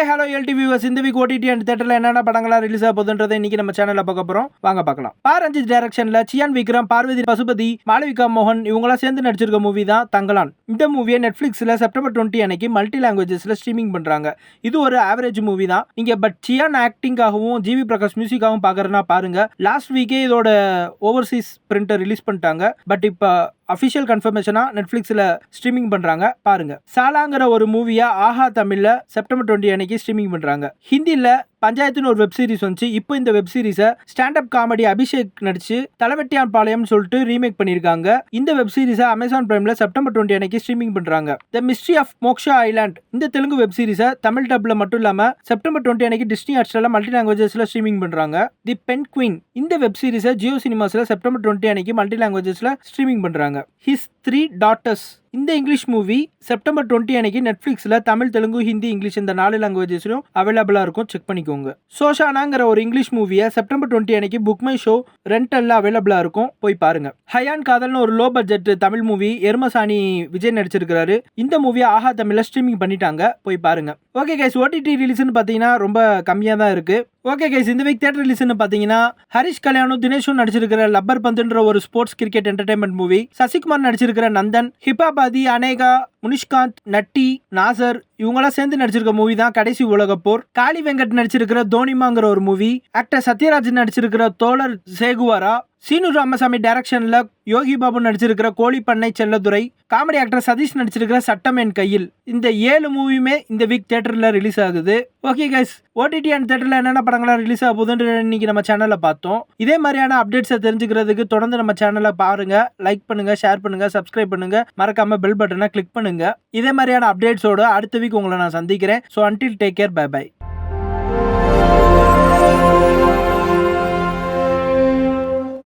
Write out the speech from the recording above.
Hello LT viewers, இந்த week OTT and தியேட்டர்ல என்னென்ன படங்கள்லாம் ரிலீஸ் ஆக போகுதுன்றதை இன்னைக்கு நம்ம சேனல்ல பார்க்க போறோம். வாங்க பார்க்கலாம். ரஞ்சித் டைரக்ஷன்ல சியான் விக்ரம், பார்வதி பசுபதி, மாளவிகா மோகன் இவங்களாம் சேர்ந்து நடிச்சிருக்க மூவி தான் தங்கலான். இந்த மூவியை நெட்ஃபிளிக்ஸ்ல செப்டம்பர் 20 அன்னைக்கு மல்டி லாங்குவேஜஸ்ல ஸ்ட்ரீமிங் பண்றாங்க. இது ஒரு ஆவரேஜ் மூவி தான். நீங்க சியான் ஆக்டிங்காகவும் ஜிவி பிரகாஷ் மியூசிக்காகவும் பாக்குறதுனா பாருங்க. லாஸ்ட் வீக்கே இதோட ஓவர்சீஸ் பிரிண்டர் ரிலீஸ் பண்ணிட்டாங்க. பட் இப்போ அஃபிஷியல் கன்ஃபர்மேஷனா நெட்ஃபிளிக்ஸ்ல ஸ்ட்ரீமிங் பண்றாங்க, பாருங்க. சாலாங்கிற ஒரு மூவியை ஆஹா தமிழ்ல செப்டம்பர் 20 அன்னைக்கு ஸ்ட்ரீமிங் பண்றாங்க. ஹிந்தில பஞ்சாயத்துன்னு ஒரு வெப் சீரிஸ் வந்துச்சு. இப்போ இந்த வெப் சீரிஸை ஸ்டாண்டப் காமெடி அபிஷேக் நடிச்சு தலைவெட்டியான் பாளையம் சொல்லிட்டு ரீமேக் பண்ணியிருக்காங்க. இந்த வெப் சீரிஸை அமேசான் பிரைம்ல செப்டம்பர் 20 அன்னைக்கு ஸ்ட்ரீமிங் பண்றாங்க. The mystery of Moksha island இந்த தெலுங்கு வெப் சீரிஸை தமிழ் டப்ல மட்டும் இல்லாம செப்டம்பர் 20 அன்னைக்கு டிஸ்னி ஹாட்ஸ்டார்ல மல்டி லாங்குவேஜஸ்ல ஸ்ட்ரீமிங் பண்றாங்க. தி பென் குயின் இந்த வெப் சீரிஸை ஜியோ சினிமாஸ்ல செப்டம்பர் 20 அன்னைக்கு மல்டி லாங்குவேஜஸ்ல ஸ்ட்ரீமிங் பண்றாங்க. ஹிஸ் 3 daughters இந்த இங்கிலீஷ் மூவி செப்டம்பர் 20 அன்னைக்கு நெட்ஃபிளிக்ஸ்ல தமிழ், தெலுங்கு, ஹிந்தி, இங்கிலீஷ் இந்த 4 லாங்குவேஜஸ்லயும் அவைலபிளா இருக்கும். செக் பண்ணிக்கோங்க. சோஷானாங்கிற ஒரு இங்கிலீஷ் மூவியை செப்டம்பர் 20 அன்னைக்கு புக் மை ஷோ ரெண்டல்ல அவைலபிளா இருக்கும், போய் பாருங்க. ஹயான் காதல்னு ஒரு low budget Tamil movie Erumasaani Vijay நடிச்சிருக்காரு. இந்த மூவியை ஆஹா தமிழ்ல ஸ்ட்ரீமிங் பண்ணிட்டாங்க, போய் பாருங்க. ஓகே கைஸ், ஓடிடி ரிலீஸ்னு பாத்தீங்கன்னா ரொம்ப கம்மியா தான் இருக்கு. ஓகே கைஸ், இந்த வீக் தியேட்டர் ரிலீஸ்னு பாத்தீங்கன்னா ஹரிஷ் கல்யாணும் தினேஷும் நடிச்சிருக்கிற லப்பர் பந்துன்ற ஒரு sports cricket entertainment movie, Sasikumar நடிச்சிருக்கிற நந்தன், ஹிபாபாதி, அனேகா, முனிஷ்காந்த், நட்டி, நாசர் இவங்களாம் சேர்ந்து நடிச்சிருக்க மூவி தான் கடைசி உலக போர். காளி வெங்கட் நடிச்சிருக்கிற தோனிமாங்கிற ஒரு மூவி, ஆக்டர் சத்யராஜ் நடிச்சிருக்கிற தோழர் சேகுவாரா, சீனு ராமசாமி டைரக்ஷன்ல யோகி பாபு நடிச்சிருக்கிற கோழி பண்ணை செல்லதுரை, காமெடி ஆக்டர் சதீஷ் நடிச்சிருக்கிற சட்டம் என் கையில். இந்த 7 மூவியுமே இந்த வீக் தியேட்டர்ல ரிலீஸ் ஆகுது. ஓகே கைஸ், ஓடிடி அண்ட் தியேட்டர்ல என்னென்ன படங்கள்லாம் ரிலீஸ் ஆக போகுதுன்னு இன்னைக்கு நம்ம சேனல்ல பார்த்தோம். இதே மாதிரியான அப்டேட்ஸை தெரிஞ்சுக்கிறதுக்கு தொடர்ந்து நம்ம சேனலை பாருங்க, லைக் பண்ணுங்க, ஷேர் பண்ணுங்க, சப்ஸ்கிரைப் பண்ணுங்க, மறக்காம பெல் பட்டனை கிளிக் பண்ணுங்க. இதே மாதிரியான அப்டேட்ஸோட அடுத்த வீக் உங்களை நான் சந்திக்கிறேன். So until take care, bye by.